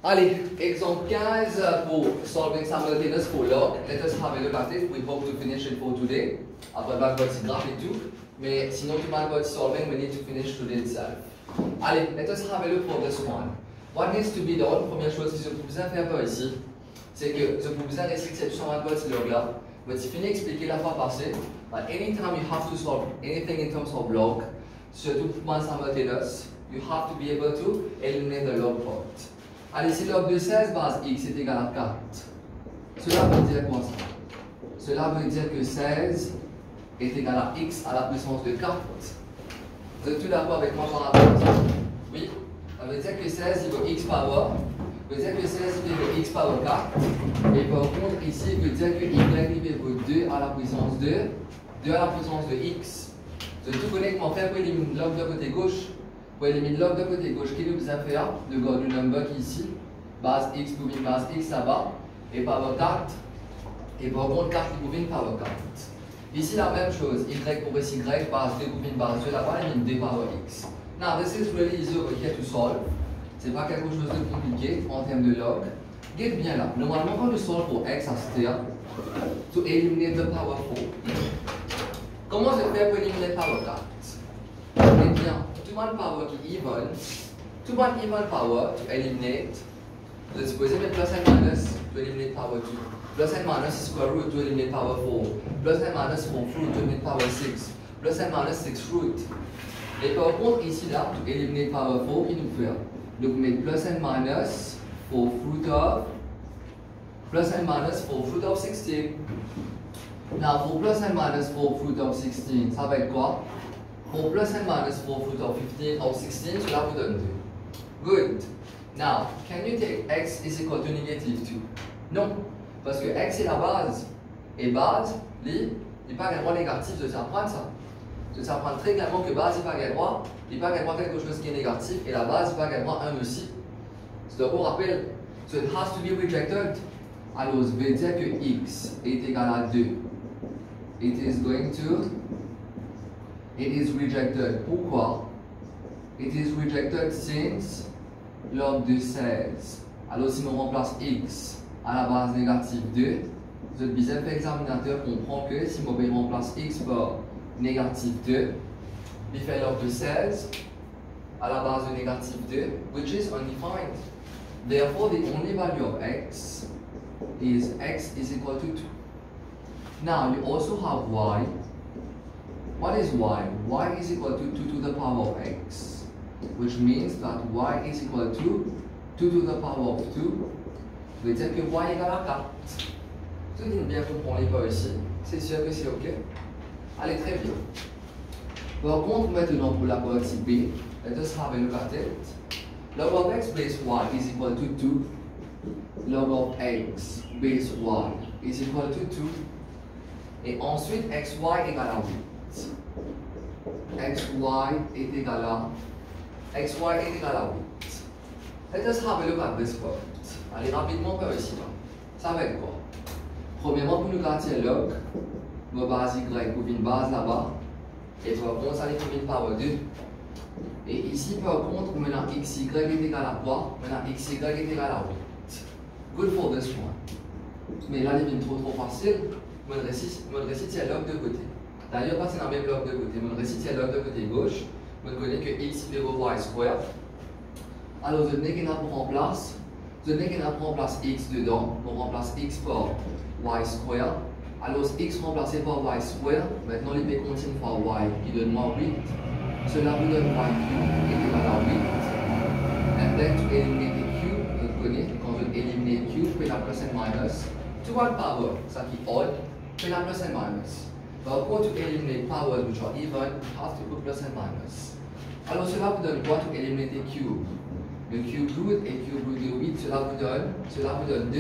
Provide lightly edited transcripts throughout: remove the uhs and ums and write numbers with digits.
Allez, exemple 15 pour solving simultaneous for log. Let us have a look at it. We hope to finish it for today. Après, back what's graph et tout. Mais sinon, to mind what's solving, we need to finish today itself. Allez, let us have a look for this one. What needs to be done? Première chose que je peux bien faire par ici, c'est que je peux bien essayer cette 120 what's log là. Mais si fini expliquer la fois passée, but anytime you have to solve anything in terms of log, surtout pour mind simultaneous, you have to be able to eliminate the log part. Allez, si log de 16 base x est égal à 4, cela veut dire quoi ça? Cela veut dire que 16 est égal à x à la puissance de 4. Vous êtes tous d'accord avec moi par rapport à ça? Oui? Ça veut dire que 16 il vaut x power. Ça veut dire que 16 il vaut x power 4. Et par contre, ici, il veut dire que y il vaut 2 à la puissance de 2 à la puissance de x. Vous êtes tout connaître comment faire pour éliminer log de côté gauche? Pour éliminer log de côté gauche, qu'est-ce que vous allez faire? Le garde du number qui est ici, base x pour une base x là-bas, et power 4, et par contre 4 pour une power 4. Ici la même chose, y pour y, base 2 pour une base 2 là-bas, et une 2 power x. Now this is really easy over here to solve. C'est pas quelque chose de compliqué en termes de log. Get bien là, normalement quand tu solve pour x à stère, to eliminate the power 4. Comment je fais pour éliminer power 4? Eh bien, to one power qui even, to one even power to eliminate, vous êtes supposé mettre plus and minus to eliminate power 2, plus and minus square root to eliminate power 4, plus and minus 4 root to eliminate power 6, plus and minus 6 root. Et par contre, ici là, to eliminate power 4, il nous fait, donc mettre plus and minus 4 root of, plus and minus 4 root of 16. Now, for plus and minus 4 root of 16, ça va être quoi? For plus and minus 4 root of 15 or 16, cela vous donne 2. Good. Now, can you take x is equal to negative 2? Non, parce que x est la base. Et base, il n'est pas un droit négatif de s'apprendre ça. De s'apprendre très clairement que base n'est pas un droit, il n'est pas un droit quelque chose qui est négatif, et la base n'est pas un droit 1 aussi. C'est donc on rappelle, so it has to be rejected. Alors, je vais dire que x est égal à 2. It is rejected. Pourquoi? It is rejected since log de 16. Alors si on remplace x à la base négative 2, le deuxième examinateur comprend que si on remplace x par négative 2, il fait log de 16 à la base de négative 2, which is undefined. Therefore, the only value of x is equal to 2. Now, you also have y. What is y? Y is equal to 2 to the power of x, which means that y is equal to 2 to the power of 2. Ça veut dire que y égale à 4. Tout le monde bien comprend les pas ici. C'est sûr que c'est OK? Allez, très bien. Par contre, maintenant pour la partie B, let us have a look at it. Log of x base y is equal to 2. Log of x base y is equal to 2. Et ensuite, xy égale à 8. xy est égal à 8. Let us have a look at this part. Allez rapidement par ici. Ça va être quoi? Premièrement, pour nous garantir log, ma base y pour une base là-bas. Et par contre, ça est pour une power 2. Et ici, par contre, maintenant xy est égal à quoi? Maintenant xy est égal à 8. Good for this one. Mais là, il est trop facile. Je récite le log de côté. D'ailleurs, pas c'est dans le même log de côté. Je récite le log de côté gauche. Je connais que x égale y square. Alors, je n'ai qu'un pour remplace. Je n'ai qu'un pour remplace x dedans. On remplace x par y square. Alors, x remplacé par y square. Maintenant, les p continue par y qui donne moins 8. Cela vous donne y cube est égal à 8. And then to eliminate the cube, je connais quand je élimine cube, je fais la plus and minus. To one power, ça qui est odd, we have plus and minus. But to eliminate powers which are even, we have to put plus and minus. Alors cela vous donne quoi to eliminate the cube? Le cube root et cube root de 8, cela vous donne 2.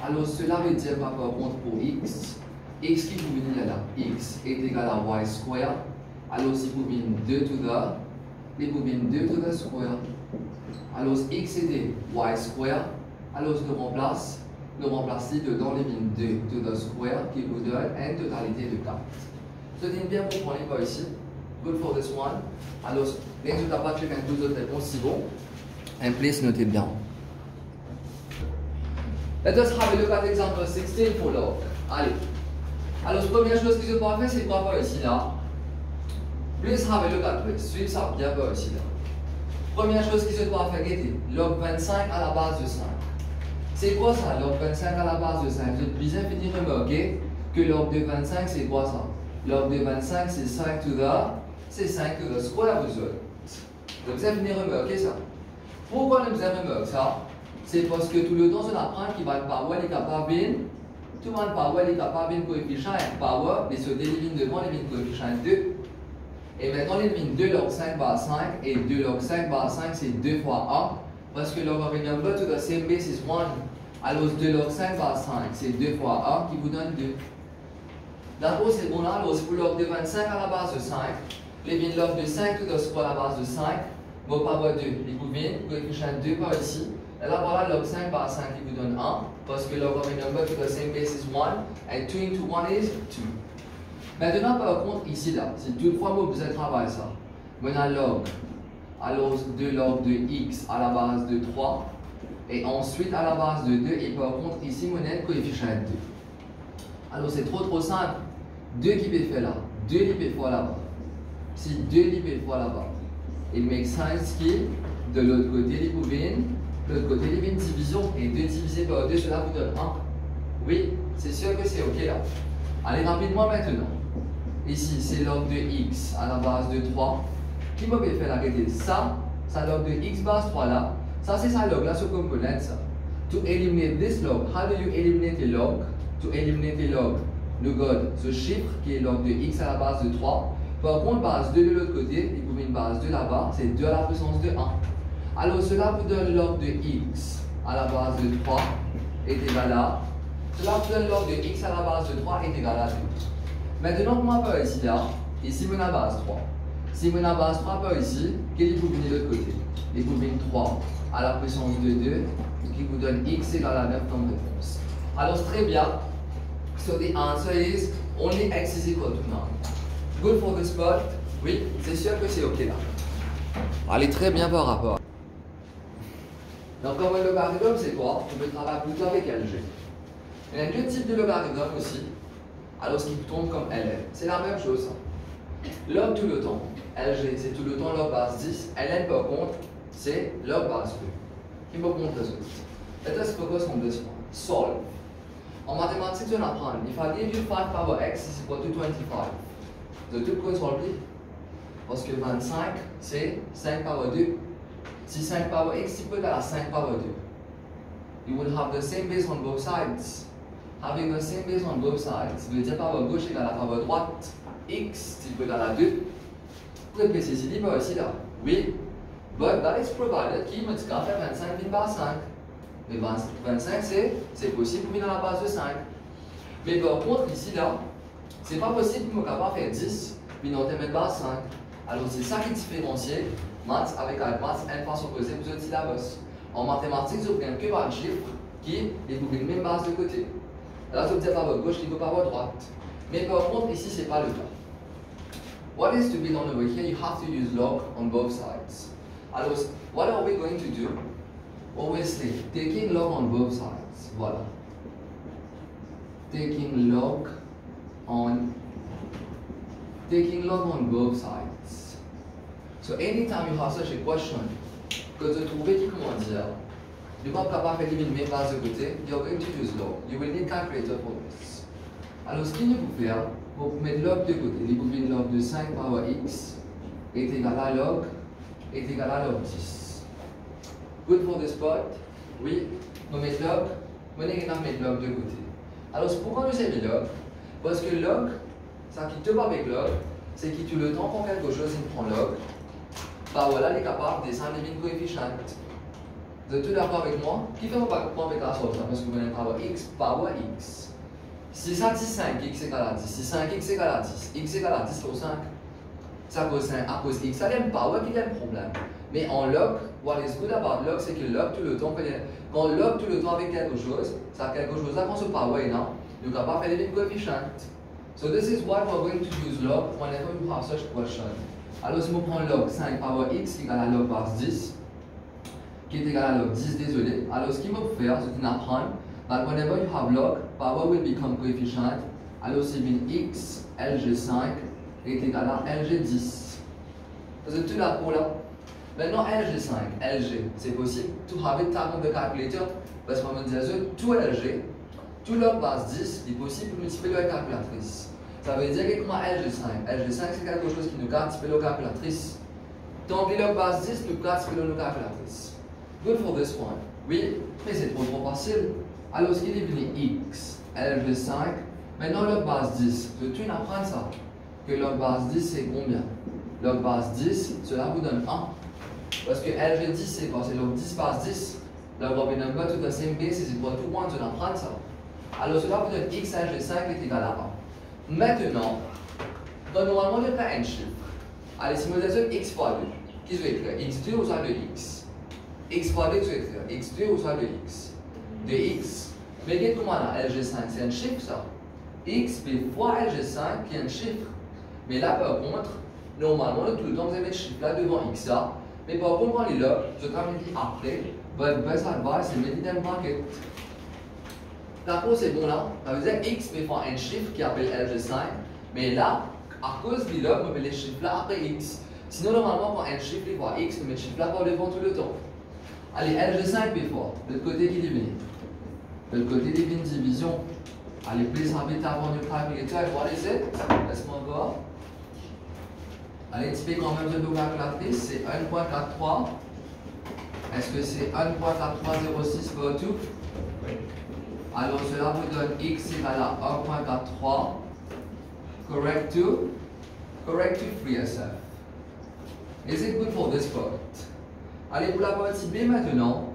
Alors cela veut dire quoi par contre pour x? X qui vous vient là, x est égal à y square. Alors si vous venez 2 to the square. Alors x est y square. Alors je le remplace. Nous remplacer dedans les lignes 2 to the square qui vous donne une totalité de 4. Je dis bien pour prendre les pas ici. Good for this one. Alors, les autres pas check un deux autres réponses si bon. En place, notez bien. Let us have a look at example 16 for log. Allez. Alors, la première chose que je dois faire, c'est quoi par ici là? Please have a look at this. Suivez ça bien par ici là. Première chose que je dois faire, regardez. Log 25 à la base de 5. C'est quoi ça, log 25 à la base de 5? Vous êtes bien fini de remarquer que log de 25, c'est quoi ça? Log de 25, c'est 5 to the square root. Vous avez fini de remarquer ça. Pourquoi nous avons remarqué ça? C'est parce que tout le temps, on apprend qu'il va être power est capable tout le monde power est capable de coefficient et power, mais se d'élimine devant l'élimine coefficient 2. Et maintenant, l'élimine 2 log 5 par 5 et 2 log 5 par 5, c'est 2 fois 1. Parce que log of a number to the same base is 1. Alors 2 log 5 par 5, c'est 2 fois 1 qui vous donne 2. D'accord, c'est bon là. Alors, pour log de 25 à la base de 5, l'élimine log de 5 to the square à la base de 5, mon power 2, il vous vient, coefficient 2 par ici. Et là, voilà log 5 par 5 qui vous donne 1, parce que log of a number to the same base is 1, and 2 into 1 is 2. Maintenant, par contre, ici, là, si toutefois vous avez travaillé ça, on a log, alors 2 log de x à la base de 3, et ensuite à la base de 2, et par contre, ici, on a le coefficient 2. Alors, c'est trop simple. 2 qui peut faire là, 2 qui peut faire là-bas. Si 2 qui peut faire là-bas, it makes sense que de l'autre côté, il pouvait. De l'autre côté, il y a une division, et 2 divisé par 2, cela vous donne 1. Oui, c'est sûr que c'est OK là. Allez rapidement maintenant. Ici, c'est log de x à la base de 3. Qui m'a fait la regarder? Ça log de x base 3 là. Ça, c'est ça log là, ce component. Ça. To eliminate this log, how do you eliminate a log? To eliminate a log, nous avons ce chiffre qui est log de x à la base de 3. Par contre, base 2 de l'autre côté, il vous met une base 2 là-bas, c'est 2 à la puissance de 1. Alors cela vous donne log de x à la base de 3 est égal à. Cela vous donne log de x à la base de 3 est égal à 2. Maintenant, comment on peut ici là? Ici, on a base 3. Si on a base 3 par ici, qu'est-ce qui vous vient de l'autre côté? Il vous vient 3 à la puissance de 2 qui vous donne x égale à 9 comme réponse. Alors c'est très bien. So the answer is only x is equal to 9. Good for the spot? Oui, c'est sûr que c'est OK là. Allez, très bien par rapport. Donc, comme un logarithme, c'est quoi? On peut travailler plutôt avec LG. Il y a deux types de logarithmes aussi. Alors, ce qui tombe comme LN, c'est la même chose. Log tout le temps. LG, c'est tout le temps log base 10. LN, par contre, c'est log base 2. Qui me montre ça? Let us focus on this one. Solve. En mathématiques, on apprend. If I give you 5 power x is equal to 25. Vous avez tout solver. Parce que 25, c'est 5 power 2. Si 5 power x is equal à 5 power 2, you will have the same base on both sides. Having the same base on both sides, veut dire power gauche égale à power droite, x est égal à 2. Vous pouvez préciser par ici là. Oui, but that is provided qui multiplie 25 par 5. Mais 25 c'est possible pour venir dans la base de 5. Mais par contre ici là, c'est pas possible pour me faire 10, mais non, tu mets base 5. Alors c'est ça qui différencie maths avec maths n fois opposé pour ce syllabus. En mathématiques, vous prenez que un chiffre qui est pour une même base de côté. Là, vous avez par gauche qui peut par droite. Mais par contre, ici, ce n'est pas le cas. What is to be done over here? You have to use log on both sides. Alors, what are we going to do? Obviously, taking log on both sides. Voilà. Taking log on both sides. So anytime you have such a question, que vous trouvez qui comment dire, you ne pouvez pas faire l'éliminer même base de côté, you're going to use log. You will need calculator for this. Alors ce qu'il faut faire, vous mettre log de côté. Vous pouvez log de 5 power x est égal à log 10. Good for the spot? Oui, nous mettons log, vous allez mettre log de côté. Alors pourquoi nous avons mis log? Parce que log, ça qui te va avec log, c'est que tout le temps qu'on fait quelque chose, il prend log. Bah voilà, il est capable de descendre les coefficients. Vous êtes tous d'accord avec moi? Qui fait pas comprendre avec la sorte? Parce que vous avez power x. Si ça dit 5x égale à 10, si 5x égale à 10, x égale à 10 au 5, ça cause 5 à cause x, ça a un power qui a un problème. Mais en log, what is good about log, c'est que log tout le temps, quand log tout le temps avec quelque chose, ça a quelque chose là, quand ce power est là, nous ne pouvons pas faire les coefficients. So this is why we're going to use log whenever you have such question. Alors si on prend log 5 power x égale à log base 10, qui est égal à log 10, désolé. Alors ce qu'il faut faire, c'est d'apprendre But whenever you have log, power will become coefficient. Alors c'est bien x LG5 est égal à LG10. Vous avez tout là pour là. Maintenant LG5, LG, c'est possible. Tu have it tableau de calculateur parce qu'on me disait tout LG, tout log base 10 est possible pour multiplier la calculatrice. Ça veut dire que comment LG5? LG5 c'est quelque chose qui nous multiplie la calculatrice. Donc log base 10 nous multiplie la calculatrice. Good for this one. Oui, mais c'est trop facile. Alors ce qui est devenu x LG5, maintenant log base 10, tu apprends ça. Que log base 10 c'est combien? Log base 10, cela vous donne 1. Parce que LG10 c'est quoi? C'est log 10 base 10. Log of a number to the same base is equal to 1, tu apprends ça. Alors cela vous donne x LG5 est égal à 1. Maintenant, normalement il y a un chiffre. Allez, si vous avez x fois 2, qui doit écrire x2 ou soit de x? X fois 2 doit écrire x2 ou soit de x? De x. Mais regardez comment là, LG5 c'est un chiffre ça. X fois LG5 qui est un chiffre. Mais là par contre, normalement tout le temps vous avez le chiffre là devant x là. Mais par contre quand il est là, je travaille après, votre best advice c'est de mettre dans le bracket. D'accord, c'est bon là. Ça veut dire x fois un chiffre qui appelle LG5. Mais là, à cause de là, on met les chiffres là après x. Sinon, normalement, quand un chiffre fois x, on met le chiffre là par devant tout le temps. Allez, LG5 fois, de l'autre côté qui divise. De l'autre côté, divine division. Allez, please habite avant de calculateur. What is it? Laisse-moi voir. Allez, typez quand même de nos calculatrices, c'est 1.43. Est-ce que c'est 1.4306 for 2? Alors cela vous donne x égale à 1.43. Correct to? Correct to free SF. Is it good for this part? Allez, pour la partie B maintenant,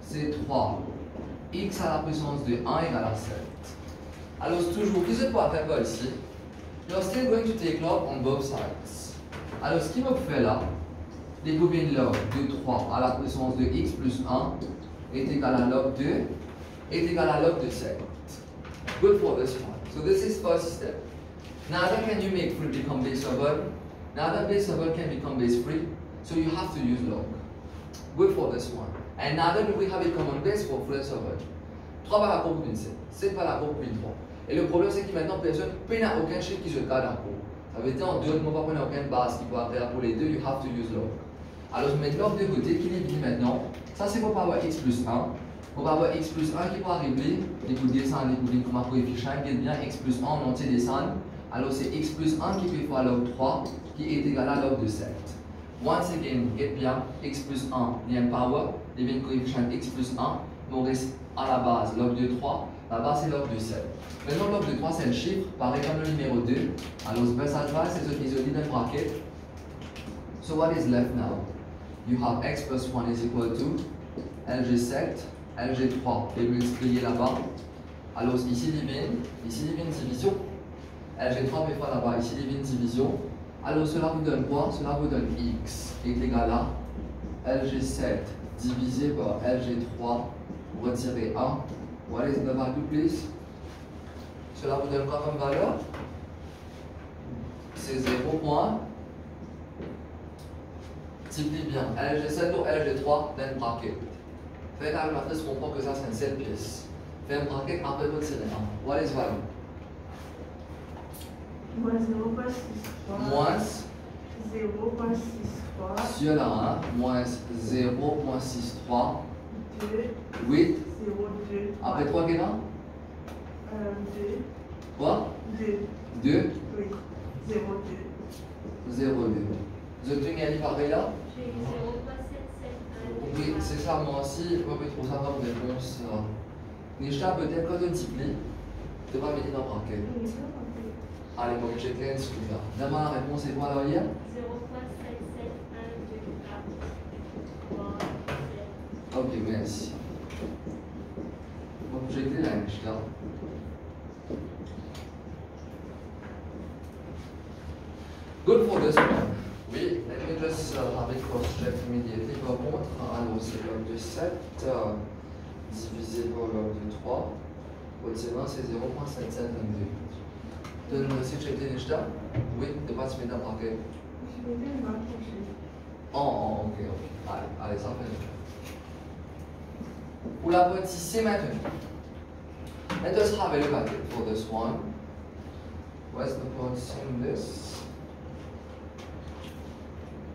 c'est 3. X à la puissance de 1 égale à 7. Alors c'est toujours, qu'est-ce que je faire ici? You're still going to take log on both sides. Alors ce qui me fait là, découvrir log de 3 à la puissance de x plus 1 est égal à log 2 est égal à log de 7. Good for this one. So this is first step. Neither can you make 3 become base of 1. Neither base of 1 can become base 3. So you have to use log. Good for this one. And neither do we have a common base for 3 of 1. 3 par rapport à 7. 7 par rapport à 3. Et le problème c'est que maintenant personne n'a aucun chiffre qui se garde en cours. Ça veut dire en deux mots, pas aucune base qui peut faire pour les deux, you have to use log. Alors je mets log de côté qui est dit maintenant. Ça c'est pour avoir x plus 1. On va avoir x plus 1 qui peut arriver, il faut descendre, il faut dire comme un coefficient qui est bien x plus 1 en entier descendre. Alors c'est x plus 1 qui peut faire log 3 qui est égal à log de 7. Once again, get bien, x plus 1, il y a un power, il y a un coefficient x plus 1, mais on reste à la base log de 3, la base c'est log de 7. Maintenant log de 3 c'est un chiffre, pareil comme le numéro 2. Alors ce best advice c'est ce qu'ils ont dit dans le bracket. So what is left now? You have x plus 1 is equal to LG7. LG3 est multiplié là-bas. Alors ici divine division. LG3 fait fois là-bas, ici divine division. Alors cela vous donne quoi? Cela vous donne x est égal à LG7 divisé par LG3, retirer 1. What is the value please? Cela vous donne quoi comme valeur? C'est 0 point. Multiplie bien LG7 ou LG3 dans le bracket. Faites la calculatrice, comprend que ça c'est une seule pièce. Faites un bracket, après vous tirez 1. What is value? Moins 0.63. Moins 0.63. Sur la 1, moins 0.63. 2. 8. 0,2. Après 3 qu'est là? 2. Quoi? 2. 2. Oui. 0,2. 0,2. Vous avez gagné pareil là? J'ai 0,771. Oui, c'est ça, moi aussi. Moi, je trouve ça comme réponse. Nishta, peut-être quand on multiplie, tu vas mettre dans le bracket. Allez, bon, j'ai clair, ce que là. D'abord, la réponse est quoi là hier? 0,77124. Ok, merci. Bon, j'ai clair, Nishta. Good for this one. Oui, let me just have it cross-check immediately. Par contre, alors c'est log de 7 divisé par log de 3. Retirant, c'est 0.772. Donne-moi aussi checker Nishta. Oui, de pas se mettre dans le bracket. Je vais bien m'approcher. Oh, ok, ok. Allez, ça fait. Pour la partie C maintenant. Let us have a look at it for this one. Where's the part in this?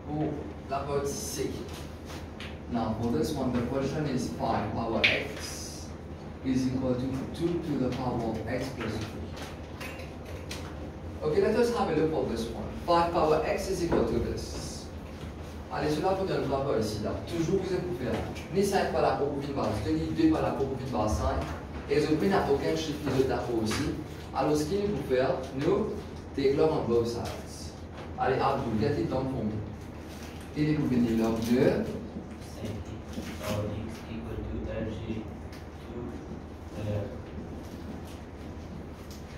Pour la partie C. Now for this one, the question is 5 power x is equal to 2 to the power of x plus 3. Okay, let us have a look for this one. 5 power x is equal to this. Allez, cela vous donne la part ici, là. Toujours vous êtes pour faire ni 5 par la propre par 2, ni 2 par la propre par 5. Et je n'ai aucun chiffre qui est d'accord aussi. Alors, ce qu'il faut faire, nous, déclare on both sides. Allez, Abdul, get it done for me. Il est pour venir log 2. X equal to LG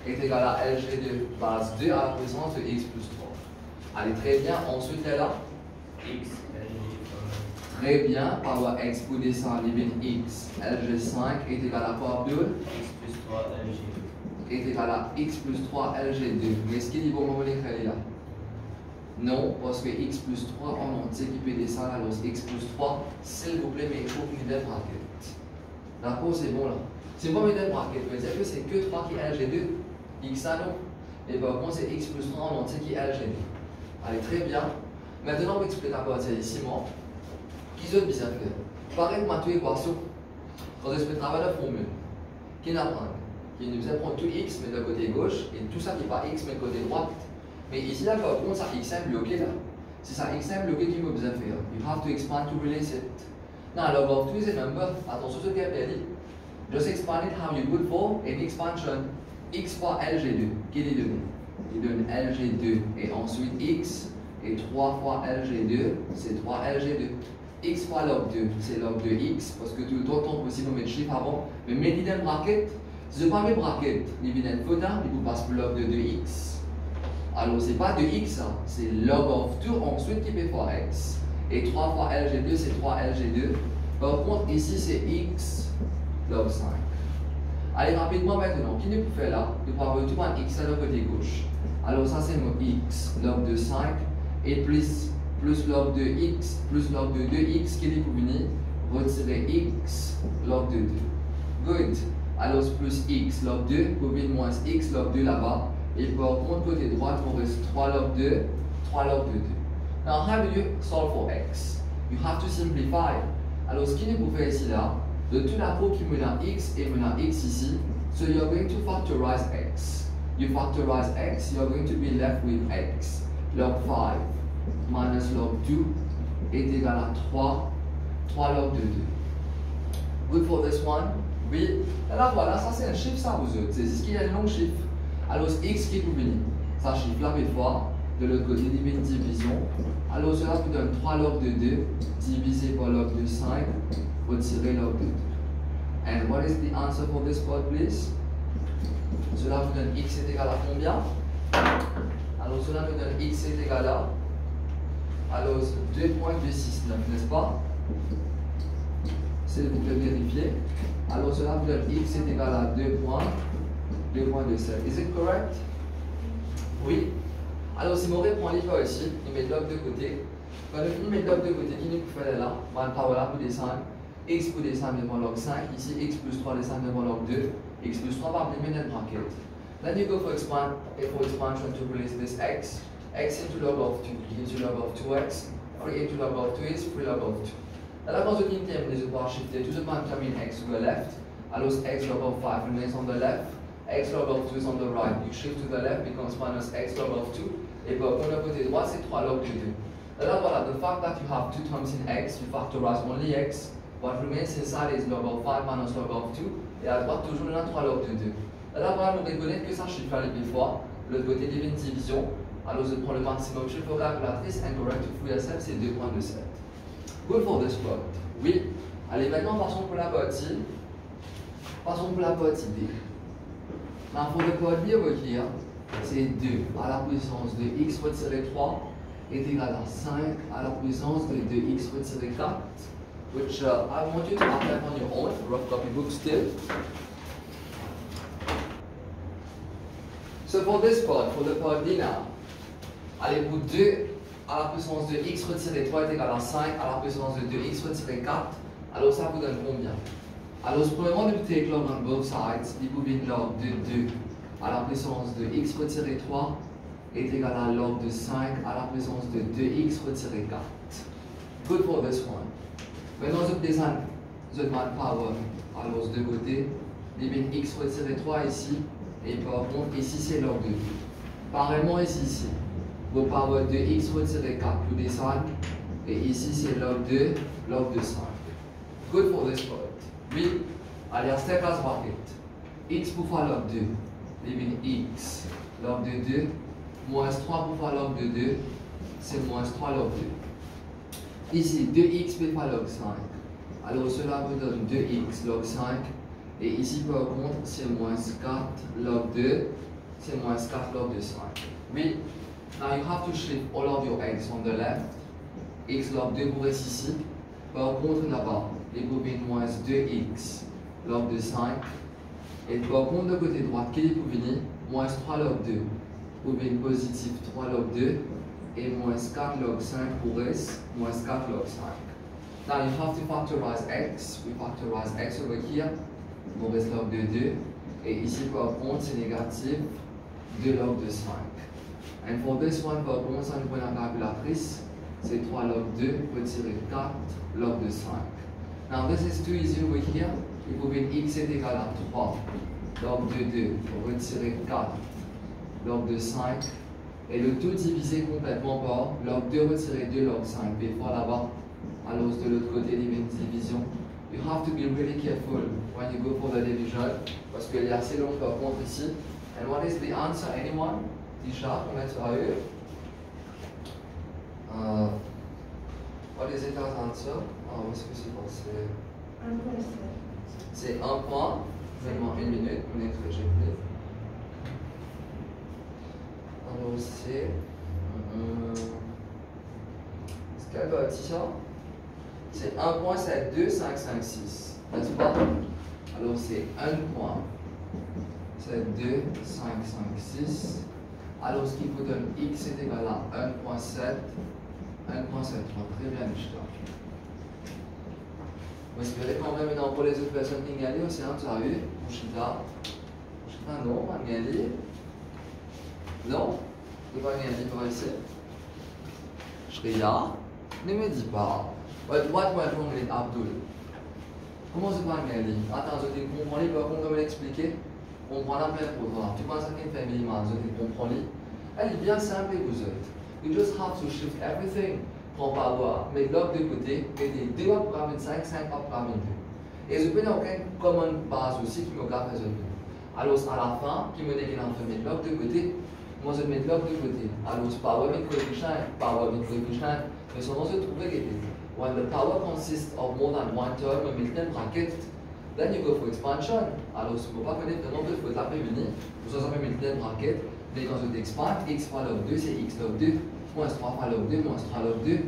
2 est égal à LG de base 2 à la puissance de x plus 3. Allez, très bien. Ensuite, elle a X LG très bien. Power x pour descendre limite x. LG5 est égal à quoi, Abdul? X plus 3 LG Est égal à x plus 3 LG2. Mais est-ce qu'il est bon moment d'écrire là? Non, parce que x plus 3 en entier qui peut descendre à l'os x plus 3, s'il vous plaît, mais il faut une middle bracket. D'accord, c'est bon là. C'est pas middle bracket, veut dire que c'est que 3 qui est LG2. X à non. Et par contre, c'est x plus 3 en entier qui est LG2. Allez, très bien. Maintenant, on va expliquer à partir ici, moi. Qui sont bizarres faire? Pareil pour ma toute équation. Quand je vais travailler la formule, qui n'apprend? Qui nous apprend tout x, mais de côté gauche, et tout ça qui n'est pas x, mais de côté droite. Mais ici, là, par contre, ça xm bloqué là. C'est ça xm bloqué qui m'a besoin de faire. You have to expand to release it. Now, log of 2 is a number. Attention ce qu'elle dit. Just expand it how you would for an expansion. X fois LG2. Qui est donné? Il donne LG2 et ensuite x. Et 3 fois LG2, c'est 3 LG2. X fois log 2, c'est log 2x. Parce que tout le temps, possible de mettre chiffre avant. Mais mettez dans le bracket. Si je ne mets pas le bracket, il vient de photo, il vous passe pour log de 2x. Alors, ce n'est pas 2x, hein, c'est log of 2 ensuite qui fait fois x. Et 3 fois LG2, c'est 3 LG2. Par contre, ici, c'est x log 5. Allez, rapidement maintenant, qui nous peut faire là? Nous pouvons avoir tout un x à notre côté gauche. Alors, ça, c'est mon x log de 5 et plus log de x plus log de 2x qui est pour venir retirer x log de 2. Good. Alors, plus x log 2 pour venir moins x log 2 là-bas. Et par contre, côté droit, il vous reste 3 log 2, 3 log de 2. Now, how do you solve for x? You have to simplify. Alors, ce qu'il nous fait ici là, de tout la peau qui mène à x et mène à x ici, so you're going to factorize x. You factorize x, you're going to be left with x. Log 5 minus log 2 est égal à 3 log de 2. Good for this one? Oui. Alors voilà, ça c'est un chiffre ça vous autres. C'est ce qu'il y a un long chiffre. Alors x qui est venir, ça chiffre là fois, de l'autre côté limite division. Alors cela vous donne 3 log de 2 divisé par log de 5 retirer log de 2. And what is the answer for this part please? Cela vous donne x est égal à combien? Alors cela nous donne x est égal à, alors 2.269, n'est-ce pas? C'est vous pouvez vérifier. Alors cela vous donne x est égal à 2.27. Is it correct? Oui. Alors si mon répond l'IFA ici, il met log de côté. Quand on met log de côté, qui nous peut faire là? On power là pour descendre. X pour descendre devant log 5. Ici, x plus 3 descend devant log 2. X plus 3 va venir dans le bracket. Then you go for expansion to release this x. X into log of 2 into log of 2x. 3 into log of 2 is 3 log of 2. Alors quand on termine, on va shifter tout ce temps termine x to the left. Alors x log of 5 remains on the left. X log of 2 is on the right. You shift to the left becomes minus x log of 2. Et pour le côté droit, c'est 3 log de 2. Alors voilà, the fact that you have two terms in x, you factorize only x. What remains inside is log of 5 minus log of 2. Et à droite, toujours là, 3 log de 2. Alors voilà, nous reconnaissons que ça chiffre à les fois. Le côté divine division. Alors je prends le maximum chiffre calculatrice and correct to free yourself, c'est 2.27. Good for this part. Oui. Allez, maintenant, passons pour la partie. Passons pour la partie D. Now, pour le code B over here, c'est 2 à la puissance de x retiré 3 est égal à 5 à la puissance de 2x retiré 4, which I want you to apply on your own, rough copybook still. So for this part, for the part D now, allez, pour 2 à la puissance de x retiré 3 est égal à 5 à la puissance de 2x retiré 4, alors ça vous donne combien? Alors, premièrement, nous take log on both sides. Il vous vient log de 2 à la puissance de x retiré 3 est égal à log de 5 à la puissance de 2x retiré 4. Good for this one. Maintenant, je descends the man power. Alors, de côté, il vient x retiré 3 ici. Et par contre, ici, c'est log de 2. Pareillement, ici. Vos power de x retiré 4 plus des 5. Et ici, c'est log de 5. Good for this part. Oui, allez, à step as bracket. X pour faire log 2. Living x log de 2. Moins 3 pour faire log de 2. C'est moins 3 log 2. Ici, 2x pour faire log 5. Alors, cela vous donne 2x log 5. Et ici, par contre, c'est moins 4 log 2. C'est moins 4 log de 5. Oui. Now you have to shift all of your x on the left. X log 2 vous reste ici. Par contre, là-bas, il vous vient moins 2x log de 5. Et par contre, de côté droit, qui vous venir moins 3 log 2. Vous venez positif 3 log 2. Et moins 4 log 5 pour reste moins 4 log 5. Now you have to factorize x. We factorize x over here. Vous reste log de 2. Et ici, par contre, c'est négatif 2 log de 5. And for this one, par contre, ça nous prend la calculatrice. C'est 3 log 2 retirer 4 log de 5. Now this is too easy over here. Il faut que x est égal à 3 log de 2 retirer 4 log de 5. Et le tout divisé complètement par log 2 retirer 2 log 5. Et fois là-bas, alors de l'autre côté, il y a une division. You have to be really careful when you go for the division. Parce qu'il y a assez long par contre ici. And what is the answer? Anyone? Tisha, on met sur eux. What is it as answer? Où est-ce que c'est passé? 1.7. C'est 1 point. Seulement une minute, que j'ai pris. Alors c'est. Est-ce qu'elle va être ça? C'est 1.7256. N'est-ce pas? Alors c'est 1.7256. Alors ce qui vous donne x est égal à 1.7. 1.73. Très bien, Michel. Vous espérez quand même maintenant pour les autres personnes qui gagnent aussi, hein, tu as eu, Mouchita. Mouchita, non, pas gagné. Non, tu pas gagné pour ici. Shriya, ne me dis pas. What went wrong with Abdul? Comment c'est pas gagné? Attends, je te comprends, par contre, comme l'expliquer, on prend la pleine programme. Tu penses à une famille, je te comprends. Elle est bien simple et vous êtes. You just have to shift everything. Prends power, mettre l'autre de côté, mettez 2 à programme 5, 5 à programme 2. Et je peux avoir une common base aussi qui me garde raisonner. Alors à la fin, qui me dit qu'il a mettre l'autre de côté, moi je mets l'autre de côté. Alors power with coefficient, power with coefficient. Mais sinon je trouve que when the power consists of more than one term, on met une bracket, then you go for expansion. Alors si vous ne pouvez pas connaître le nombre de fois la prévenir, vous allez mettre une bracket, mais quand je t'expande, x fois log 2 c'est x log 2. Moins 3 fois log 2, moins 3 log 2,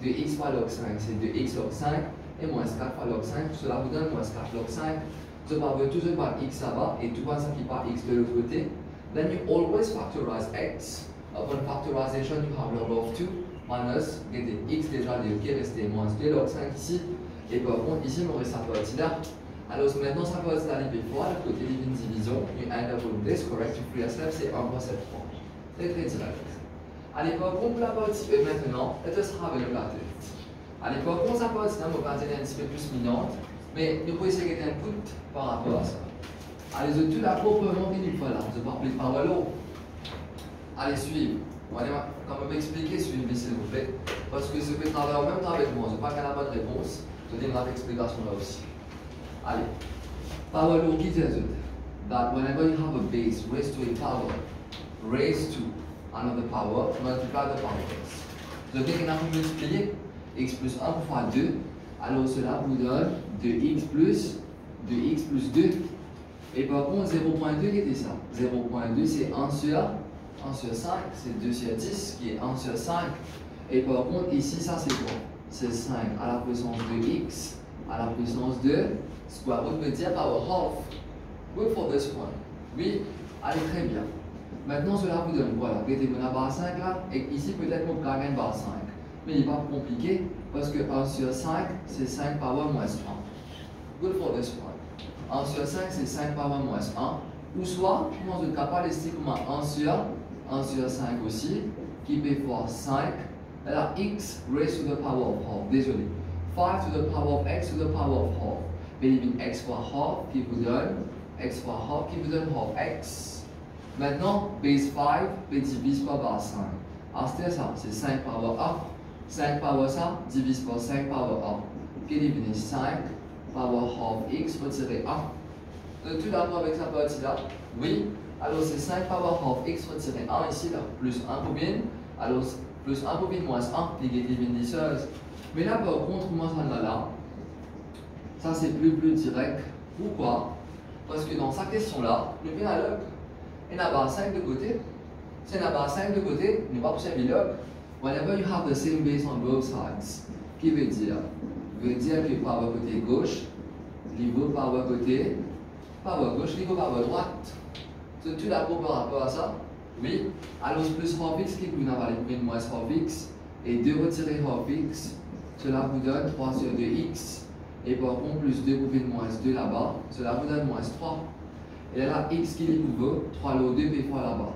2x fois log 5, c'est 2x log 5, et moins 4 fois log 5, cela vous donne moins 4 log 5. Je parle toujours par x là-bas, et tout ça qui par x de l'autre côté. Then you always factorize x. Upon factorization, you have log of 2 minus, regardez, x déjà qui est resté moins 2 log 5 ici, et par contre ici, on reste à partir là. Alors maintenant, ça peut être arrivé fois, le côté d'une division, you end up with this, correct, you free step, c'est 1.73. Très très direct. À l'époque, on peut la partie maintenant, et ce sera avec la tête. À l'époque, on s'apporte un partie un petit peu plus mignonne, mais nous pouvons essayer de un coup par rapport à ça. Allez, je tout la proprement qu'il faut là, je ne parle plus de parole. Allez, suivre. Allez, quand même expliquer, suivez s'il vous plaît, parce que ce que je travaille en même temps avec moi, je n'ai pas qu'à la bonne réponse, je donne une explication là aussi. Allez, power law qui dit that whenever you have a base raised to a power, raised to another power, multiply the powers. Donc, on a multiplié x plus 1 pour faire 2, alors cela vous donne 2x plus 2. Et par contre, 0.2 qui était ça? 0.2 c'est 1 sur 5, c'est 2 sur 10 qui est 1 sur 5. Et par contre, ici, ça c'est quoi? C'est 5 à la puissance de x à la puissance de square root veut dire power half. Good for this one. Oui, allez très bien. Maintenant, cela vous donne voilà, regardez, vous avez barre 5 là, et ici peut-être vous gagnez une barre 5. Mais il n'est pas compliqué, parce que 1 sur 5, c'est 5 power moins 3. Good for this one. 1 sur 5, c'est 5 power moins 1. Ou soit, on est capable d'estimer comme 1 sur 5 aussi, qui peut faire 5. Alors, x raised to the power of half. Désolé. 5 to the power of x to the power of half. Élimine x fois half qui vous donne x fois half qui vous donne half x. Maintenant, base 5 divise par base 5. Alors, c'était ça, c'est 5 power 1. 5 power ça, divise par 5 power 1. Qui élimine 5 power half x retiré 1. Tout d'accord avec sa partie-là? Oui. Alors, c'est 5 power half x retiré 1 ici, là. Plus 1 bobine. Alors, plus 1 bobine moins 1, négative indiceuse. Mais là, par contre, moi, ça là, ça c'est plus direct. Pourquoi? Parce que dans sa question-là, le pénalogue, il n'a pas 5 de côté. Si il n'a pas 5 de côté, il n'est pas possible de log. Whenever you have the same base on both sides, qui veut dire que par le côté gauche, niveau par le côté gauche, niveau par la droite. C'est tout d'accord par rapport à ça? Oui. Alors, plus half x qui vous n'avez pas moins half x, et 2 retirer half x, cela vous donne 3 sur 2x. Et par contre, plus 2 vous faites moins 2 là-bas, cela vous donne moins 3. Et là, x qui est nouveau, 3 lot 2 p fois là-bas.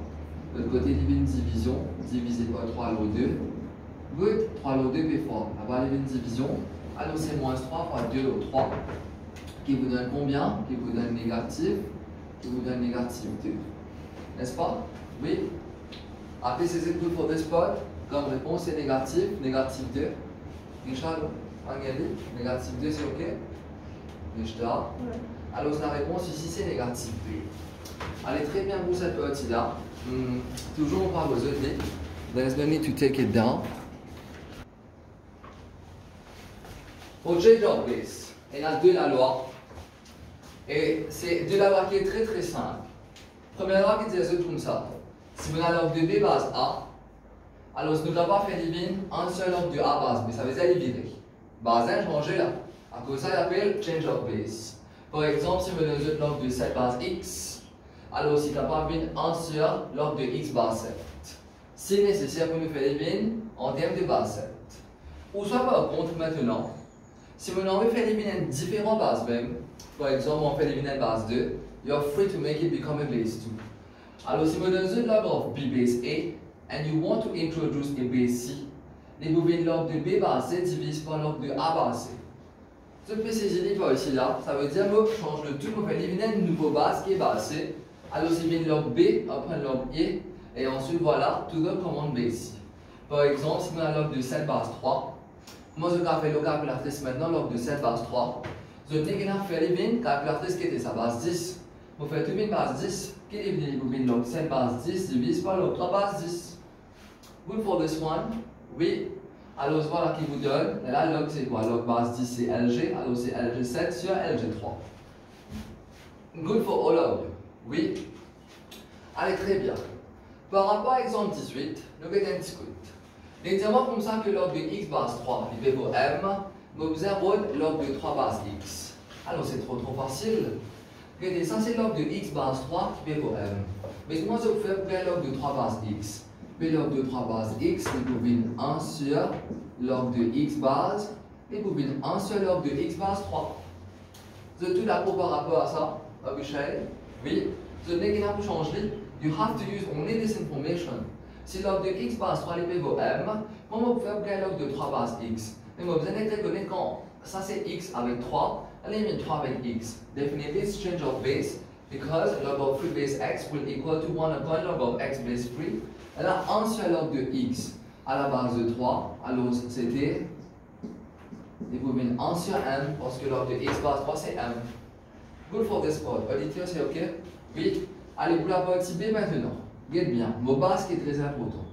De l'autre côté, il y a une division, divisé par 3 lot 2. Good, 3 lot 2 p fois. Là-bas, il y a une division. Alors, c'est moins 3 fois 2 lot 3. Qui vous donne combien? Qui vous donne négatif. Qui vous donne négatif 2. N'est-ce pas? Oui. Après, c'est good for this part. Comme réponse, c'est négatif, négatif 2. Inch'Allah, Magali, négatif 2, c'est OK? Inch'Allah. Alors, la réponse ici, c'est négatif 2. Allez, très bien pour cette partie-là. Toujours, on parle aux autres. There's no need to take it down. Au J-Job base, il y a deux la loi. Et c'est de la loi qui est très simple. Première loi qui dit les autres comme ça. Si vous avez log de B base A, alors nous n'avons pas fait divine un seul log de A base B, ça veut dire les virer. Base 1, changer là. À cause de ça, il appelle change of base. Par exemple, si vous avez un log de 7 base X, alors c'est capable de un sur log de X base 7. C'est nécessaire pour nous faire divine en termes de base 7. Ou soit par contre maintenant, si vous avez fait divine différentes bases même, par exemple, on fait divine base 2, you're free to make it become a base 2. Alors, si vous avez un log of B base A, and you want to introduce a base C, vous pouvez log de B base C divise par log de A base C. Ce PCG par ici là, ça veut dire que je change le tout, je fais éliminer une nouvelle base qui est base C. Alors, si je log B, après log E, et ensuite voilà, tout le commande base C. Par exemple, si on a log de 7 base 3, moi je vais faire le calculatrice maintenant, log de 7 base 3. Je vais faire éliminer calculatrice qui était sa base 10. Vous faites une base 10, qui est devenu log 7 base 10 divise par log 3 base 10. Good for this one? Oui. Alors voilà qui vous donne. Et là, log c'est quoi? Log base 10 c'est LG. Alors c'est LG7 sur LG3. Good for all of you. Oui. Allez, très bien. Par rapport à l'exemple 18, nous allons discuter. Dis-moi comme ça que log de x base 3, il fait pour m, nous observons log de 3 base x. Alors c'est trop facile. Regardez, ça c'est log de x base 3 qui fait pour m. Mais comment je fais pour log de 3 base x? Mais log de 3 base x, nous pouvons 1 sur log de x base, et nous pouvons 1 sur log de x base 3. Vous êtes tout d'accord par rapport à ça, Abishai? Oui. Vous n'avez pas changer. You have to use only this information. Si log de x base 3 est vaut m, comment vous faites pour log de 3 base x? Mais vous avez été donné quand ça c'est x avec 3, élimine 3 avec x. Definitely it's change of base, because log of 3 base x will equal to 1 upon log of x base 3. Et là, 1 sur log de x à la base de 3, alors c'était, il faut mettre 1 sur m, parce que log de x base 3 c'est m. Good for this part. Auditeur, c'est ok? Oui. Allez, pour la partie B maintenant. Regardez bien, mon base qui est très important.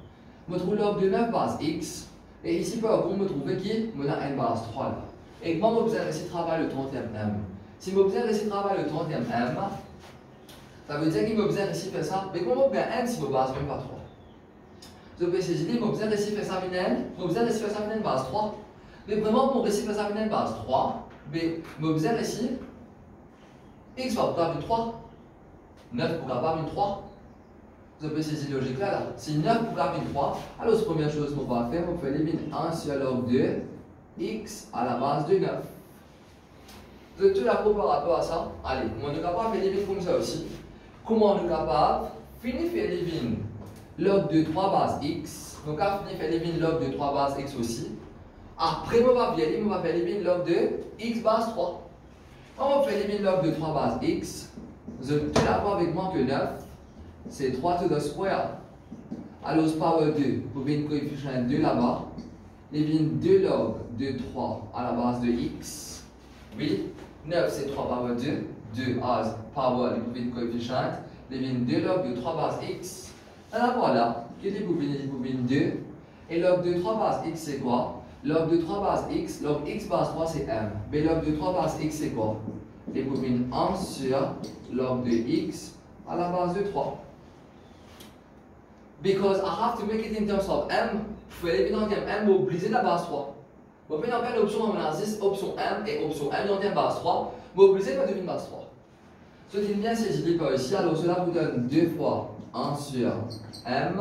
Je trouve log de 9 base x, et ici par contre, je trouve qui? Je a n base 3 là. Et comment je observe ici travail le 30e m? Si je observe ici travail le 30e m, ça veut dire qu'il m'observe ici fait ça. Mais comment je n si je base même pas 3? Je peux essayer de dire, m'observe ici fait ça avec n, m'observe ici fait ça avec n base 3. Mais vraiment, mon récit fait ça avec n base 3, mais m'observe ici, x va pour 3. 9 pour capable 3. Vous avez ces logiques là. Si 9 pour capable 3, alors la première chose qu'on va faire, on fait éliminer 1 sur log de x à la base de 9. Vous êtes tous d'accord par rapport à ça? Allez, comment on est capable de faire l'éliminer comme ça aussi? Comment on est capable de finir faire l'éliminer log de 3 base x? Donc, on va finir faire l'éliminer log de 3 base x aussi. Après, on va faire l'éliminer log de x base 3. On va faire l'éliminer log de 3 base x. Vous êtes tous d'accord avec moi que 9, c'est 3 to the square. Alors, power 2, vous avez une coefficient 2 là-bas. L'éliminer 2 log de 3 à la base de x. Oui, 9 c'est 3 power 2. 2 as power, vous avez une coefficient. L'éliminer 2 log de 3 base x. Alors voilà, qu'est-ce que vous avez 2. Et log de 3 base x c'est quoi? Log de 3 base x, log x base 3 c'est m. Mais log de 3 base x c'est quoi? Les bobines 1 sur log de x à la base de 3. Because I have to make it in terms of m, je fais l'évident que m mobiliser la base 3. Vous pouvez faire l'option en analyse, option m et option m dans la base 3, mobiliser pas devine base 3. Ce qui est bien saisi par ici, alors cela vous donne 2 fois 1 sur m,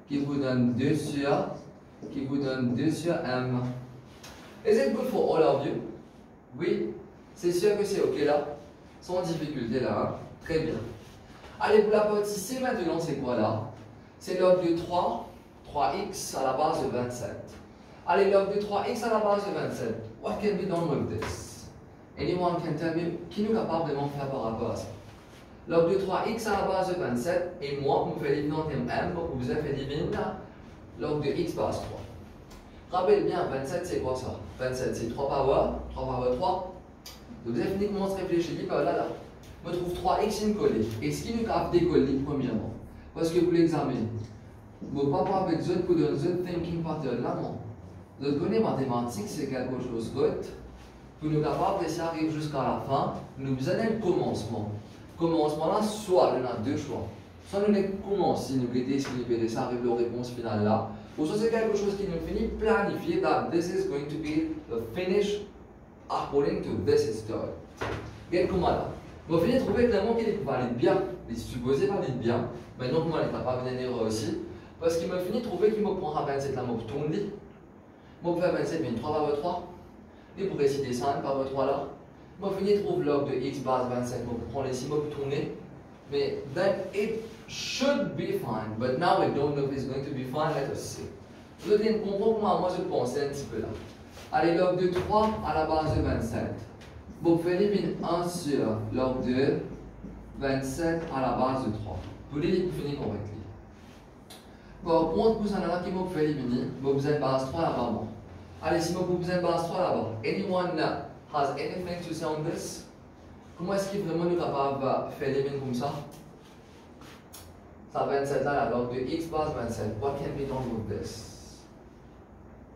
qui vous donne 2 sur m. Is it good for all of you? Oui, c'est sûr que c'est ok là, sans difficulté là, hein? Très bien. Allez, pour la partie C maintenant, c'est quoi là? C'est log de 3, 3x à la base de 27. Allez, log de 3x à la base de 27. What can be done with this? Anyone can tell me, qui nous est capable de m'en faire par rapport à ça? Log de 3x à la base de 27, et moi, vous faites l'évident m, vous avez fait l'évident log de x base 3. Rappelez bien, 27 c'est quoi ça? 27 c'est 3 power 3. Donc vous avez fini de commencer à réfléchir, là. Je me trouve 3x incollé. Et ce qui nous a décollé premièrement? Parce que vous l'examinez. Mon papa avec eux pour donner un thinking pattern là, non. Vous connaissez mathématiques, c'est quelque chose d'autre. Pour nous capables de s'y arriver jusqu'à la fin, nous avons besoin d'un commencement. Commencement là, soit on a deux choix. Soit nous commençons, si nous voulons esquiver ça, arrive la réponse finale là. Ou soit c'est quelque chose qui nous finit planifier, that this is going to be the finish according to this history. Regardez comment là. Vous finissez de trouver clairement qu'il valide bien, les supposés valident bien. Maintenant, comment il n'est pas une erreur aussi? Parce qu'il m'a fini de trouver qu'il me prendra 27 là, je tourne. Je vais faire 27, mais 3 par 3. Et pour essayer de descendre par 3 là, je fini de trouver log de x base 27, je prends les 6 mots pour tourner. Mais that it should be fine, but now I don't know if it's going to be fine, let us see. Vous allez comprendre comment moi je pensais un petit peu là. Allez, log de 3 à la base de 27. Vous faites éliminer 1 sur log de 27 à la base de 3. Vous voulez finir correctement. Par contre, pour ça, qui m'a fait éliminer, vous avez base 3 là-bas. Allez, si vous avez base 3 là-bas, anyone has anything to say on this? Comment est-ce qu'il est vraiment capable de faire éliminer comme ça? Ça 27 là, log de x base 27. What can be done with this?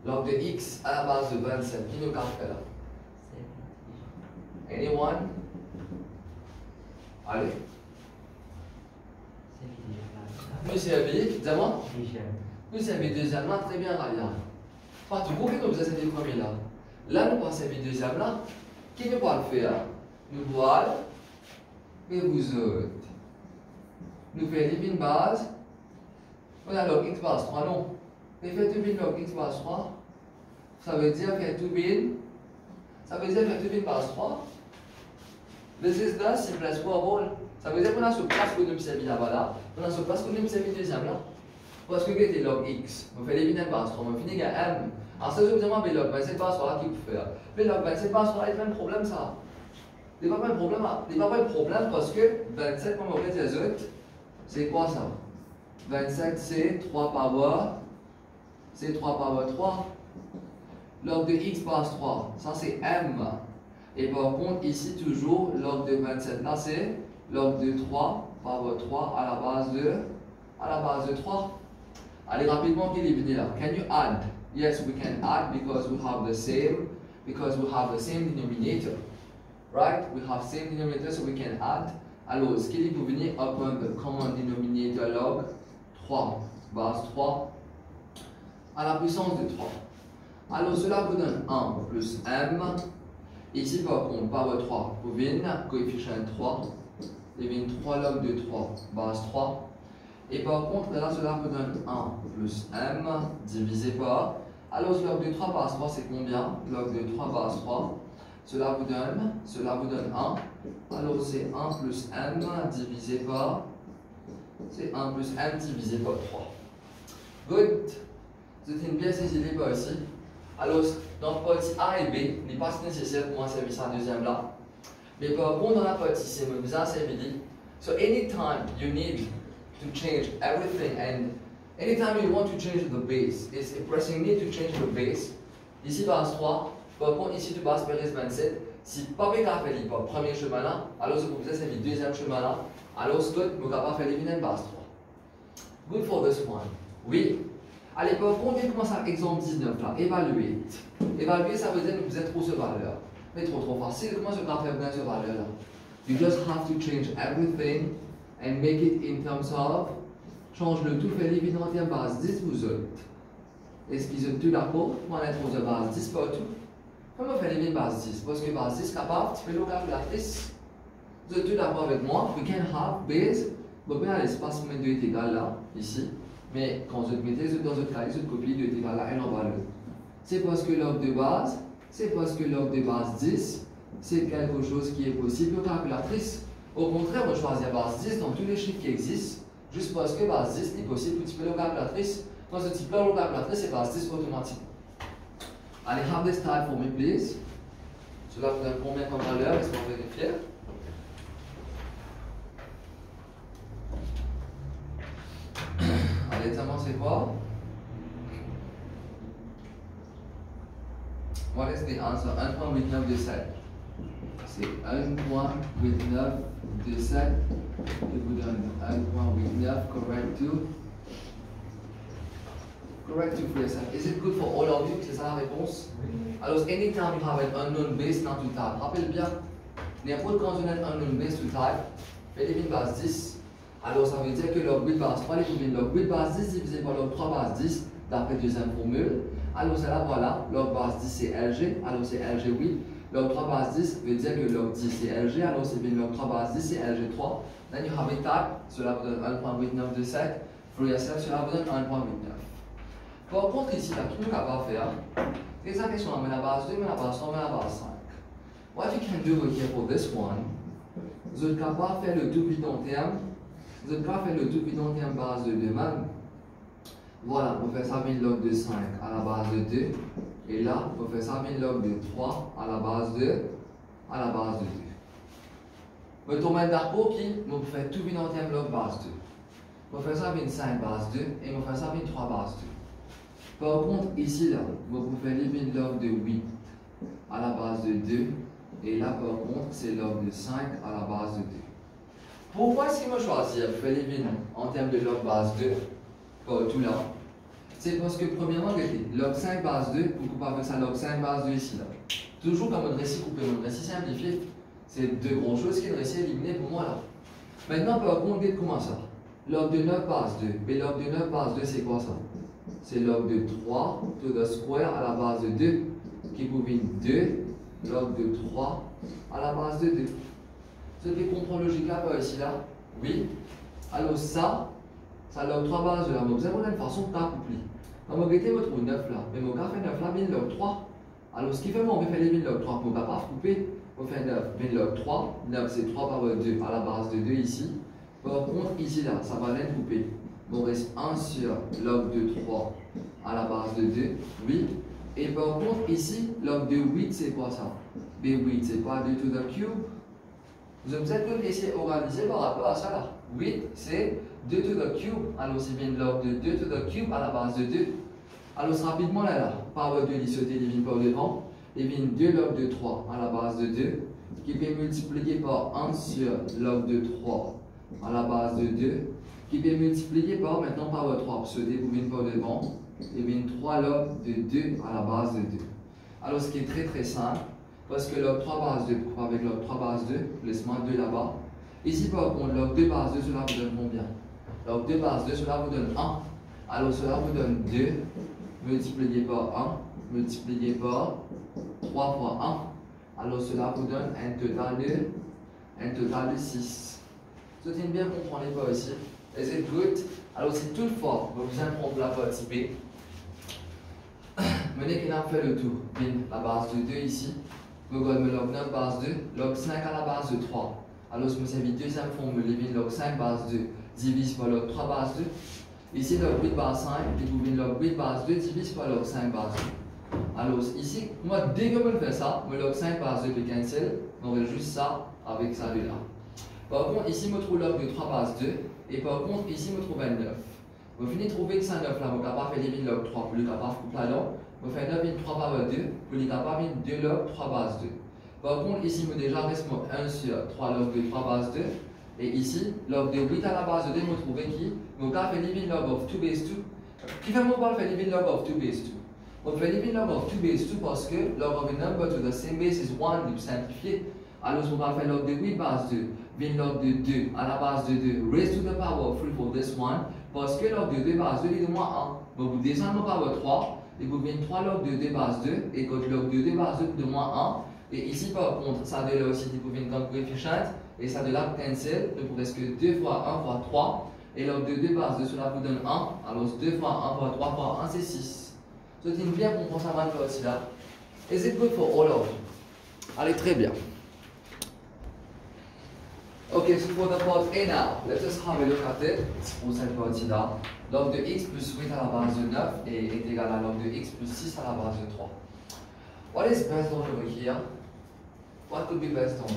Log de x à la base de 27. Qui nous a fait là? Anyone? Allez. Monsieur Abi, dis-moi. Monsieur Abi, deuxième là, très bien, Ralia. Pas tout pour que nous faisons cette première là. Là, nous passons à deuxième là. Qui nous va le faire? Nous voilà. Mais vous autres. Nous faisons une base. On a log x base 3, non. Mais faire tout bin log x base 3. Ça veut dire faire tout bin. Ça veut dire faire tout bin base 3. This is the simplest for all. Ça veut dire qu'on a ce place que nous servi là-bas là. On a ce place que nous servi deuxième là. Parce que c'est log x. On fait l'évident base 3. On finit à m. Alors ça, je vous demande, mais log 27 base 3 là qui peut faire. Mais log 27 base 3 là, il y a un problème ça. Il n'y a pas de problème. Il n'y a pas de problème parce que 27, comme on fait les autres, c'est quoi ça? 27 c'est 3 power. C'est 3 power 3. Log de x base 3. Ça c'est m. Et par contre, ici toujours, log de 27 là c'est log de 3 power 3 à la base de 3. Allez rapidement, qui est venu là? Can you add? Yes, we can add because we have the same denominator. Right? We have same denominator, so we can add. Alors, ce qui est venu upon the common denominator log 3, base 3, à la puissance de 3. Alors, cela vous donne 1 plus m. Ici, par contre, power 3, vous venez, coefficient 3, il vient 3 log de 3, base 3. Et par contre, là, cela vous donne 1 plus m divisé par. Alors, log de 3 base 3, c'est combien? Log de 3 base 3. cela vous donne 1. Alors c'est 1 plus m divisé par, c'est 1 plus m divisé par 3. Good. Vous avez bien saisi les pas ici. Alors, dans la partie A et B, il n'est pas nécessaire pour moi servir ça deuxième là. Mais par contre, dans la partie C, je vous ai so anytime you need to change everything and anytime you want to change the base, it's a pressing need to change the base. Ici, base 3. Par contre, ici, tu bases Pérez 27. Si pas fait le premier chemin là, alors je vous ai servi le deuxième chemin là. Alors, ce que je suis capable de faire une base 3. Good for this one. Oui. Allez, par contre, on commence à exemple 19 là. Évaluer. Évaluer, ça veut dire que vous êtes trop ce valeur. Mais trop facile. Comment je peux faire bien ce valeur là? You just have to change everything and make it in terms of. Change le tout, fait l'évident en base 10, vous autres. Est-ce qu'ils sont tous d'accord? Moi, on est de base 10 partout. Comment faire l'évident base 10? Parce que base 10 capable, tu fais le calculatrice. Vous êtes tous d'accord avec moi? We can have base. Bon, bien, l'espace pour mettre 2 est égal là, ici. Mais quand vous mettez dans votre cahier, vous copiez 2 est égal là, et en bas l'autre. C'est parce que log de base, c'est parce que log de base 10, c'est quelque chose qui est possible au calculatrice. Au contraire, on choisit base 10 dans tous les chiffres qui existent, juste parce que base 10 est possible pour typer au calculatrice. Dans ce type-là, au calculatrice, c'est base 10 automatique. Allez, have this type for me, please. Cela vous donne combien comme valeur? Laisse-moi vérifier. Allez, examen, c'est quoi? What is the answer? 1.8927. C'est 1.8927 qui vous donne 1.89 correct to. Correct to free yourself. Is it good for all of you? C'est ça la réponse? Alors, anytime you have an unknown base now to type, rappelle bien, n'importe quand on a un unknown base to type, faites une base 10. Alors, ça veut dire que log 8 base 3, les log 8 base 10 divisé par log 3 base 10, d'après la deuxième formule. Alors, c'est là, voilà, log base 10 c'est LG, alors c'est LG8. Log 3 base 10 veut dire que log 10 c'est LG, alors c'est bien log 3 base 10 c'est LG3. Then you have a type, cela vous donne 1.8927. For yourself, cela vous donne 1.89. Par contre, ici, là, tout le monde est capable de faire. Les questions, on met la base 2, on met la base 3, on met la base 5. What you can do here for this one, vous êtes capable de faire le tout bidon terme. Vous êtes capable de faire le tout bidon terme base de 2 même. Voilà, on fait ça bien log de 5 à la base de 2. Et là, on fait ça bien log de 3 à la base de 2. Mais ton maître d'arpo qui, on fait tout bidon terme log base 2. On fait ça bien 5 base 2 et on fait ça bien 3 base 2. Par contre, ici, là, vous pouvez faire les log de 8 à la base de 2. Et là, par contre, c'est log de 5 à la base de 2. Pourquoi est-ce que je choisis de faire les en termes de log base 2 tout là? C'est parce que, premièrement, log 5 base 2, vous coupez avec ça log 5 base 2 ici. Là. Toujours comme un récit coupé, un récit simplifié. C'est deux grosses choses qui est un récit éliminé pour moi là. Maintenant, par contre, comment ça? Log de 9 base 2. Mais log de 9 base 2, c'est quoi ça? C'est log de 3 to the square à la base de 2 qui combine 2 log de 3 à la base de 2. Vous avez compris logique là, par ici là? Oui. Alors ça log 3 base de là. Vous avez une façon de coupler. Donc, vous mettez votre 9 là. Mais mon gars fait 9 là, bien log 3. Alors ce qui fait, on va faire les 1000 log 3. On ne va pas couper. On fait 9, 1000 log 3. 9 c'est 3 par 2 à la base de 2 ici. Par contre, ici là, ça va l'être coupé. On reste 1 sur log de 3 à la base de 2, 8. Et par contre, ici, log de 8, c'est quoi ça? B8, c'est pas 2 to the cube. Vous avez peut-être essayer d'organiser par rapport à ça là. 8, c'est 2 to the cube. Alors, c'est bien log de 2 to the cube à la base de 2. Alors, rapidement là, power 2, il sauter divine par devant. Et bien 2 log de 3 à la base de 2, qui peut multiplier par 1 sur log de 3 à la base de 2. Qui peut multiplier par maintenant power 3 pour sauter pour venir par devant, et bien 3 log de 2 à la base de 2. Alors ce qui est très très simple, parce que log 3 base 2, pourquoi avec log 3 base 2, laisse-moi 2 là-bas. Ici par contre, log 2 base 2, cela vous donne combien? Log 2 base 2, cela vous donne 1. Alors cela vous donne 2 multiplié par 1, multiplié par 3 fois 1. Alors cela vous donne un total de 6. Vous avez bien compris pas ici? Is it good? Alors c'est tout fort. Vous allez prendre la partie B. Menez qu'on a fait le tour. Bien, la base de 2 ici. je vais me log 9 base 2, log 5 à la base de 3. Alors, je me servis deuxième formule, je log 5 base 2 divise par log 3 base 2. Ici, log 8 base 5, puis je log 8 base 2 divise par log 5 base 2. Alors, ici, moi, dès que je fais ça, je log 5 base 2 puis cancel, on va juste ça avec ça de là. Par contre, ici, je trouve log de 3 base 2, et par contre, ici, je trouve 29. Je finis de trouver que ça 9 là, je suis capable de faire log 3 pour le capable de couper là, je fais 9 3 base 2, pour le capable de 2 log 3 base 2. Par contre, ici, je déjà reste 1 sur 3 log de 3 base 2. Et ici, log de 8 à la base de 2, je trouve qui je fais log of 2 base 2. Qui fait mon faire log of 2 base 2? On fait log of 2 base 2 parce que log of a number to the same base is 1, il simplifié. Alors, on va faire log de 8 base 2, log de 2 à la base de 2, raised to the power of 3 for this one, parce que log de 2 base 2 est de moins 1. Donc, vous descendez au power 3, et vous venez 3 log de 2 base 2, et quand log de 2 base 2 de moins 1, et ici, par contre, ça de là aussi, vous venez comme coefficient, et ça de là cancel, donc vous reste que 2 fois 1 fois 3, et log de 2 base 2, cela vous donne 1, alors 2 fois 1 fois 3 fois 1, c'est 6. C'est une bien qu'on ça mal aussi là. Is it good for all of you? Allez, très bien. Okay, so for the part A now, let us have a look at it pour cette partie-là. Log de x plus 8 à la base de 9 est égal à log de x plus 6 à la base de 3. What is based on over here? What could be based on?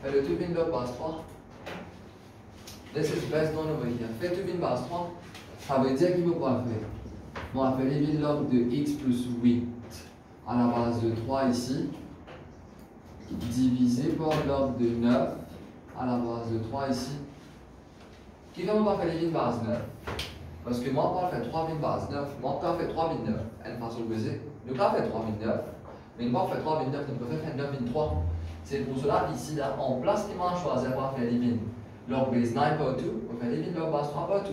Fais le tube in log base 3. This is based on over here. Fais le tube in base 3. Ça veut dire qu'il faut quoi faire? On va faire les log de x plus 8 à la base de 3 ici, divisé par log de 9 à la base de 3 ici. Qui va on va faire les base 9? Parce que moi, on va faire 3 base 9. Moi, on va faire 3 9. Elle façon de poser. Nous, on va faire 3 9. Mais moi, on va faire 3 9. Donc, on va faire 9 3. C'est pour cela ici, là, en place, il m'a choisi de faire les log base 9 par 2. On va faire les log base 3 par 2.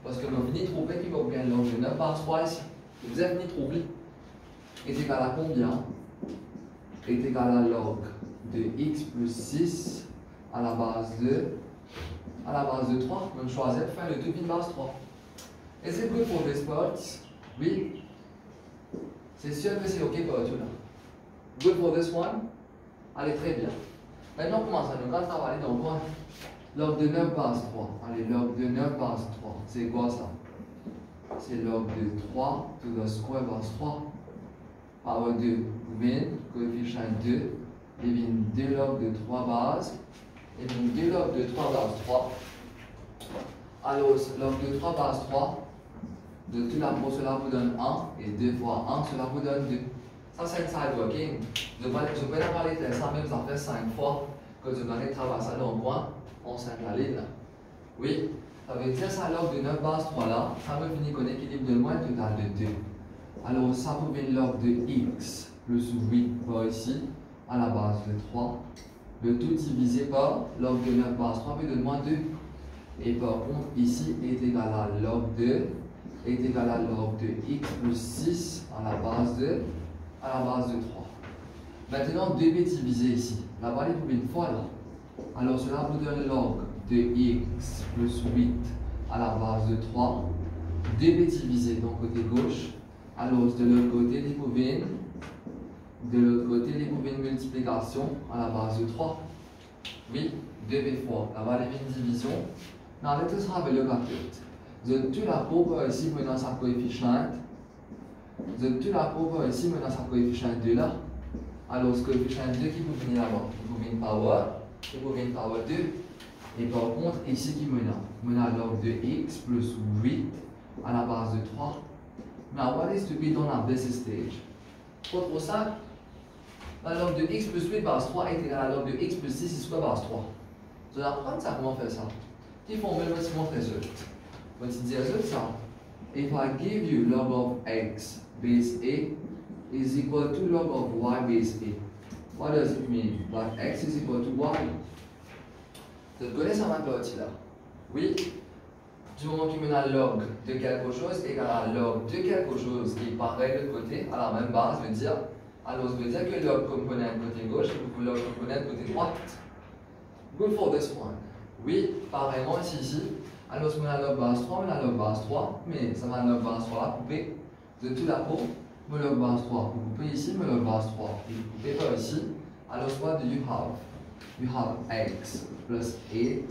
Parce que vous venez de trouver qu'il va bien log de 9 base 3 ici. Vous êtes venu trouver. Est égal à combien? Est égal à log de x plus 6 à la base de 3. On choisit de faire le 2 base 3. Is it good for this part? Oui. C'est sûr que c'est ok pour tout là. Good for this one? Allez, très bien. Maintenant, on commence à nous travailler dans quoi? Log de 9 base 3. Allez, log de 9 base 3. C'est quoi ça? C'est log de 3 to the square base 3. Power 2. Vin, coefficient 2. Et vin 2 log de 3 bases. Et vin 2 log de 3 base 3. Alors, log de 3 base 3. De tout là, cela vous donne 1. Et 2 fois 1, cela vous donne 2. Ça, c'est un side working. Je vais parler de ça même, ça fait 5 fois que je vais travailler ça dans le coin. On la ligne là. Oui, ça veut dire ça log de 9 base 3 là, ça veut finir qu'on équilibre de moins total de 2. Alors ça vous donne log de x plus 8 par ici à la base de 3. Le tout divisé par log de 9 base 3 peut donner moins 2. Et par contre ici est égal à log de log de x plus 6 à la base de 3. Maintenant 2b divisé ici. Là-bas il faut une fois là. Alors cela vous donne log de x plus 8 à la base de 3. 2b divisé donc côté gauche. Alors de l'autre côté, il faut une multiplication à la base de 3. Oui, 2b fois. Là-bas il y a une division. Now let us have a look at it. Je tue la courbe ici maintenant sa coefficient. Je tue la courbe ici maintenant sa coefficient 2 là. Alors ce coefficient 2 qui vous venir là-bas, il vous vient power. Il vous vient power 2. Et par contre, ici qui mena log de x plus 8 à la base de 3. Now, what is to be done at this stage? Pour ça, la log de x plus 8 base 3 est égale à la log de x plus 6 square base 3. Je vais apprendre ça, comment faire ça. Qui formule votre mon result? Votre result ça. If I give you log of x base a is equal to log of y base a. What does it mean? That x is equal to y. Vous connaissez ça maintenant là? Oui. Du moment qu'il mène à log de quelque chose égale à log de quelque chose qui est pareil de l'autre côté, à la même base, veut dire, alors ça veut dire que log component côté gauche et log component côté droite. Good for this one. Oui, pareillement ici. Alors on a log base 3, on a log base 3, mais ça va log base 3 là, coupé de tout la peau. me log base 3. Vous coupez ici, me log base 3. Et vous coupez par ici. Alors, what do you have? You have x plus 8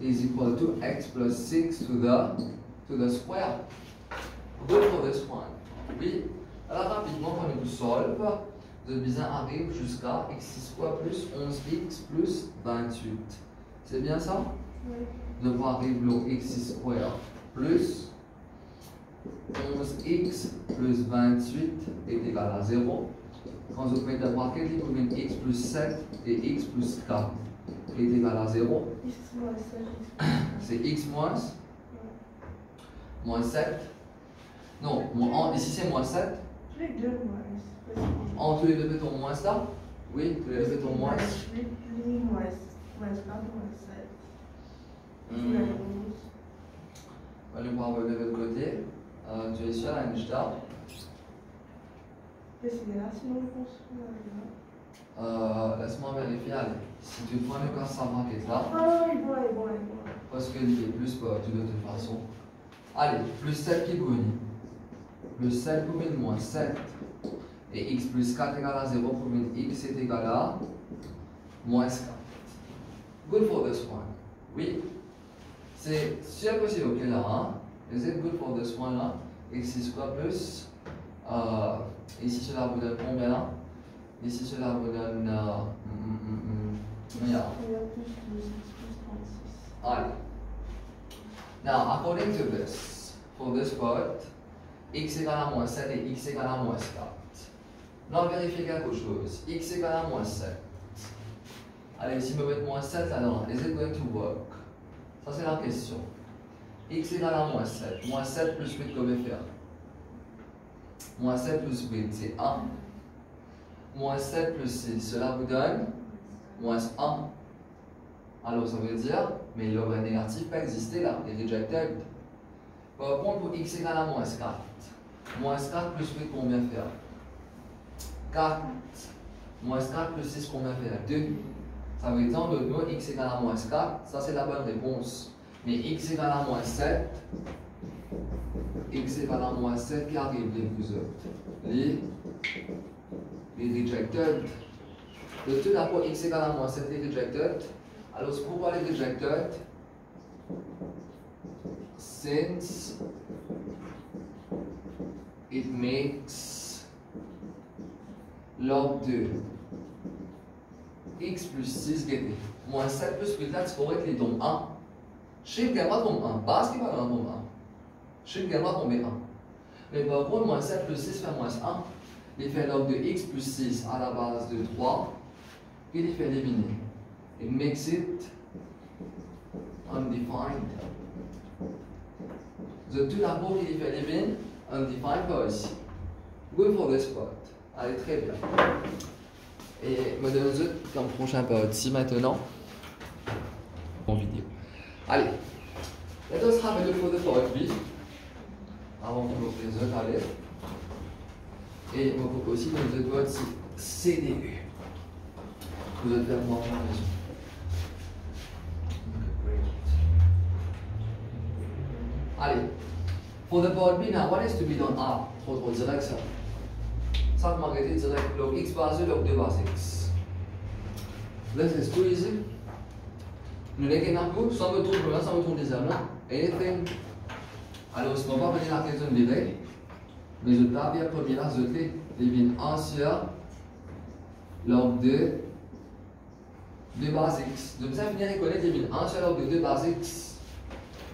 is equal to x plus 6 to the square. Go for this one. Oui. Alors, rapidement, quand on solve, de bien arrive jusqu'à x6 square plus 11x plus 28. C'est bien ça? Oui. Donc, on arrive au x6 square plus 11x plus 28 est égal à 0. Quand vous mettez le bracket, vous mettez x plus 7 et x plus 4 est égal à 0. X moins 7. C'est x moins 7. Non, ici c'est moins 7. Tous les deux moins. En tous les deux mettons moins là. Oui, tous les deux mettons moins. 8, moins 4, moins 7. On va nous revenir de l'autre côté. Tu es sûr, Einstein? Qu'est-ce qu'il y a sinon on construit Laisse-moi vérifier. Allez. Si tu prends le cas sans bracket là. Ah, il voit. Parce que il est plus pas de toute façon. Allez, plus 7 qui vous venir. Plus 7 pour venir moins 7. Et x plus 4 égale à 0 pour venir x est égal à moins 4. Good for this one. Oui. C'est sûr que c'est ok là. Hein? Is it good for this one là? X square plus. Ici cela vous donne combien là? Ici cela vous donne. Yeah. Allez. Now, according to this, for this part, x égale à moins 7 et x égale à moins 4. Là, on vérifie quelque chose. X égale à moins 7. Allez, si je mets moins 7 là-dedans, is it going to work? Ça, c'est la question. X égale à moins 7. Moins 7 plus 8, comment faire? Moins 7 plus 8, c'est 1. Moins 7 plus 6, cela vous donne moins 1. Alors, ça veut dire, mais le vrai négatif peut exister là, il est rejected. Par contre, pour x égale à moins 4. Moins 4 plus 8, combien faire? 4. Moins 4 plus 6, combien faire? 2. Ça veut dire, le mot x égale à moins 4, ça c'est la bonne réponse. Mais x égale à moins 7, x égale à moins 7 qui arrive, les autres. Les rejected. De tout d'abord, x égale à moins 7, les rejected. Alors, pourquoi les rejected? Since it makes log 2 x plus 6 guetter. Moins 7 plus 8 là, c'est correct, les dons 1. Chiffre qui va tomber 1. Base qui va tomber 1. Chiffre qui va tomber 1. Mais par contre, moins 7 plus 6 fait moins 1. Il fait log de x plus 6 à la base de 3. Et il fait éliminer. It makes it undefined. De tout d'abord, il fait éliminer undefined par ici. Good for this part. Allez, très bien. Et me donne comme prochain partie maintenant. En vidéo. Allez. Let us have a look for the part B. Avant qu'on ouvre les autres, allez. Et on peut aussi dans les autres parties CDU. Vous êtes faire moi en maison. Allez. For the part B now, what is to be done? Ah, trop direct ça. Ça m'a arrêté direct. Log x base 2, log 2 base x. This is too easy. Nous les gagnons, sans me tromper là, sans me tromper là. Anything. Alors, ce moment, on va venir la question de l'idée. Mais je dois bien premier là, je vais deviner 1 sur log 2 base x. Donc, ça venir reconnaître devine 1 sur log 2 base x.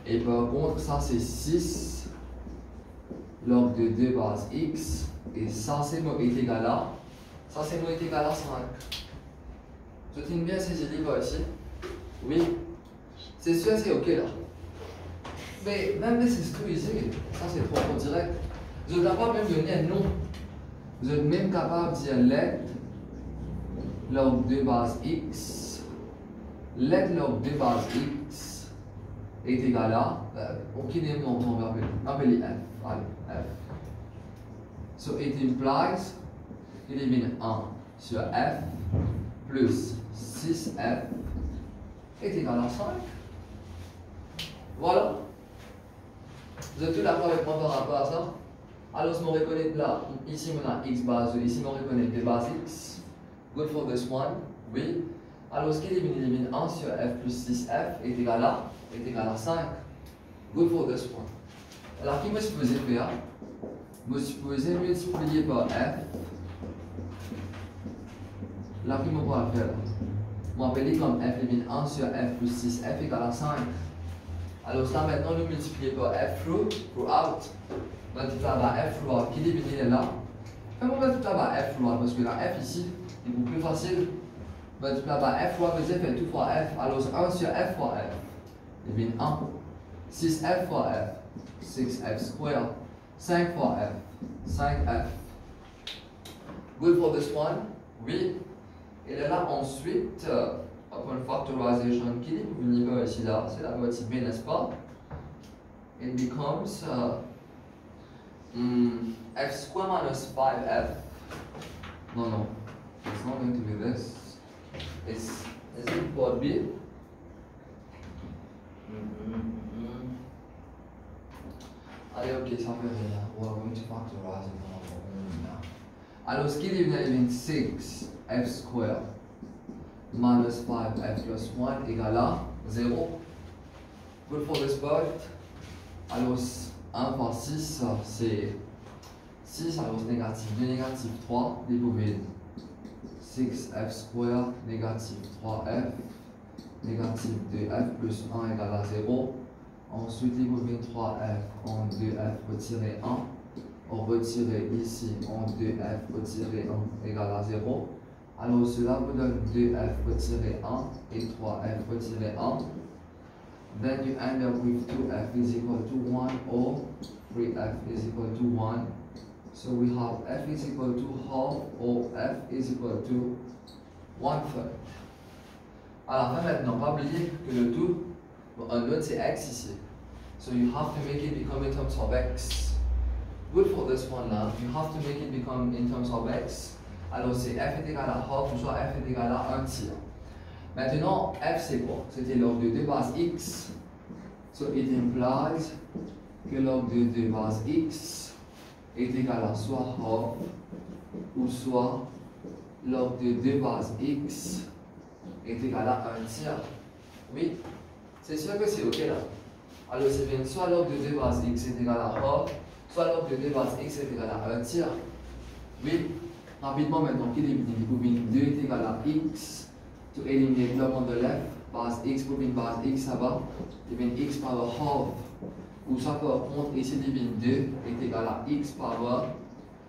Et par contre, ça c'est 6 log de 2 base x. Et ça c'est moi est égal à. Ça c'est moi est égal à 5. Je tiens bien ces idées ici. Oui. C'est sûr, c'est ok là. Mais même si c'est trop easy, ça c'est trop direct. Vous n'êtes pas même donner un nom. Vous êtes même capable de dire let log 2 base x. Let log 2 base x est égal à. Aucun nom on va appeler f. Allez, f. So it implies qu'il élimine 1 sur f plus 6f est égal à 5. Voilà. Vous êtes tous d'accord avec moi par rapport à ça? Alors, si on reconnaît là, ici on a x base 2, ici on reconnaît b base x. Good for this one, oui. Alors, ce qui élimine 1 sur f plus 6f est égal à 5. Good for this one. Alors, qui me supposé faire? Me supposé multiplier par f. Là, qui me va faire? On va appeler comme f élimine 1 sur f plus 6f égale à 5. Alors, ça maintenant, nous multiplier par f throughout. Multiplier par f throughout. Qui élimine là? Comment multiplier par f throughout? Parce que la f ici est beaucoup plus facile. Multiplier par f throughout veut dire faire tout fois f. Alors, 1 sur f fois f élimine 1. 6f fois f, 6f square. 5 fois f, 5f. Good for this one? Oui. Et là, ensuite, upon factorization, qui est pour venir ici là, c'est la moitié b, n'est-ce pas? It becomes f square minus 5f. No, it's not going to be this. Is it part b? Allez, ok, ça fait rien. We're going to factorize it now. Alors, ce qui est 6f square minus 5f plus 1 égale à 0. Good for this part. Alors, 1 par 6, c'est 6, alors c'est négatif 2, négatif 3, découvrir 6f square, négatif 3f, négatif 2f plus 1 égale à 0. Ensuite, découvrir 3f en 2f retirer 1. On retire ici en 2f retirer 1 égale à 0. Alors cela vous donne 2f retirer 1 et 3f retirer 1. Then you end up with 2f is equal to 1 or 3f is equal to 1. So we have f is equal to half or f is equal to 1/3. À la fin maintenant, pas oublier que le tout, un autre c'est x ici. So you have to make it become in terms of x. Good for this one là, you have to make it become in terms of x. Alors c'est f est égal à half, ou soit f est égal à 1 tiers. Maintenant, f c'est quoi? C'était log de 2 base x. So it implies que log de 2 base x est égal à soit half, ou soit log de 2 base x est égal à 1 tiers. Oui, c'est sûr que c'est ok là. Alors c'est bien soit log de 2 base x est égal à half, soit log de 2 base x est égal à 1 tiers. Oui, rapidement maintenant, qu'il élimine 2 est égal à x. To eliminate log on the left, base x pour une base x ça va, élimine x power half. Ou soit par contre, ici divine 2 est égal à x power,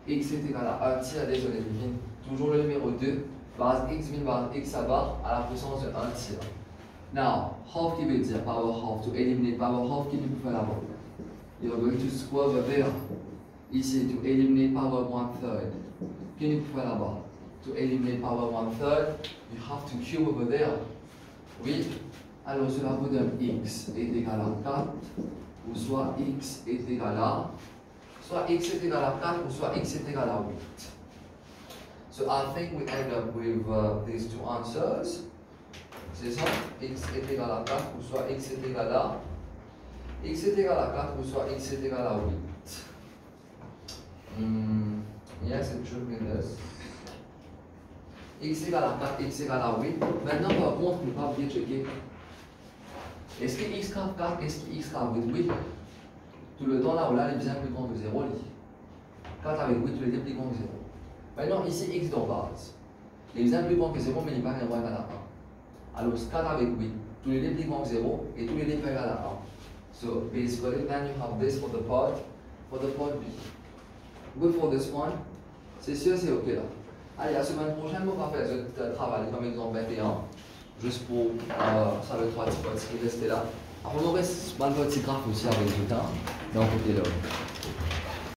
x est égal à 1 tiers, désolé, divine toujours le numéro 2, base x, base x ça va, à la puissance de 1 tiers. Now, half qui veut dire power half, to eliminate power half, qui nous peut faire là-bas? You're going to square over there. Ici, to eliminate power 1/3. Qui nous peut faire là-bas? To eliminate power 1/3, you have to cube over there. Oui, alors cela vous donne x est égal à 4, ou soit x est égal à, soit x est égal à 4, ou soit x est égal à 8. So I think we end up with these two answers. C'est ça, x est égal à 4, ou soit x est égal à, x est égal à 4, ou soit x est égal à 8. Yes, it should be this. X égale à 4, x égale à 8. Maintenant, par contre, il ne faut pas oublier de checker. Est-ce que x égale 4, est-ce que x égale 8? Oui. Tout le temps là où là, il est bien plus grand que 0. 4 avec 8, tout le temps plus grand que 0. Maintenant, ici, x dans base. Il est bien plus grand que 0, mais il n'est pas égal à 1. Alors, 4 avec 8, tous les deux plus grand que 0, et tous les deux égal à 1. So, basically, then you have this for the part B. Good for this one. C'est sûr, c'est ok là. Allez, la semaine prochaine, on va faire ce travail comme exemple 21, juste pour ça le 3 petits qui restent là. Après, on aurait mal petit graphe aussi avec le temps, donc on peut là.